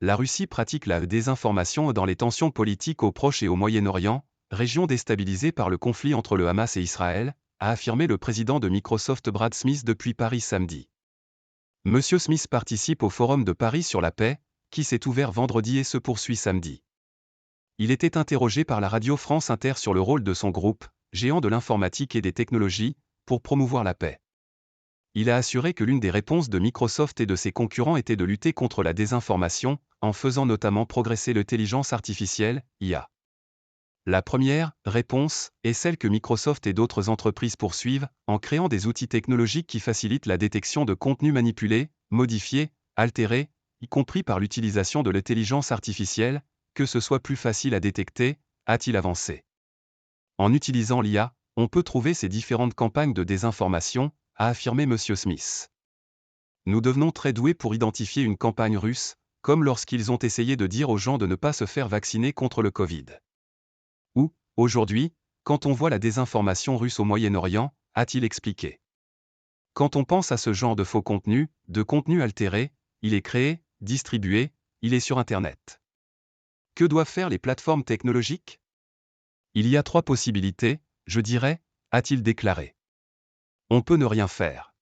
La Russie pratique la désinformation dans les tensions politiques au Proche et au Moyen-Orient, région déstabilisée par le conflit entre le Hamas et Israël, a affirmé le président de Microsoft Brad Smith depuis Paris samedi. Monsieur Smith participe au Forum de Paris sur la paix, qui s'est ouvert vendredi et se poursuit samedi. Il était interrogé par la radio France Inter sur le rôle de son groupe, géant de l'informatique et des technologies, pour promouvoir la paix. Il a assuré que l'une des réponses de Microsoft et de ses concurrents était de lutter contre la désinformation, en faisant notamment progresser l'intelligence artificielle, IA. La première réponse est celle que Microsoft et d'autres entreprises poursuivent, en créant des outils technologiques qui facilitent la détection de contenus manipulés, modifiés, altérés, y compris par l'utilisation de l'intelligence artificielle, que ce soit plus facile à détecter, a-t-il avancé. En utilisant l'IA, on peut trouver ces différentes campagnes de désinformation, a affirmé M. Smith. Nous devenons très doués pour identifier une campagne russe, comme lorsqu'ils ont essayé de dire aux gens de ne pas se faire vacciner contre le Covid. Ou, aujourd'hui, quand on voit la désinformation russe au Moyen-Orient, a-t-il expliqué. Quand on pense à ce genre de faux contenu, de contenu altéré, il est créé, distribué, il est sur Internet. Que doivent faire les plateformes technologiques ? Il y a 3 possibilités, je dirais, a-t-il déclaré. On peut ne rien faire.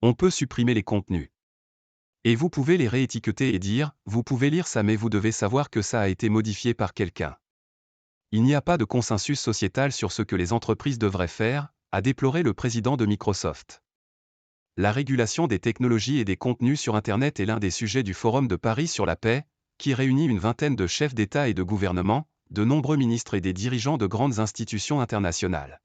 On peut supprimer les contenus. Et vous pouvez les réétiqueter et dire, vous pouvez lire ça mais vous devez savoir que ça a été modifié par quelqu'un. Il n'y a pas de consensus sociétal sur ce que les entreprises devraient faire, a déploré le président de Microsoft. La régulation des technologies et des contenus sur Internet est l'un des sujets du Forum de Paris sur la paix, qui réunit une vingtaine de chefs d'État et de gouvernement, de nombreux ministres et des dirigeants de grandes institutions internationales.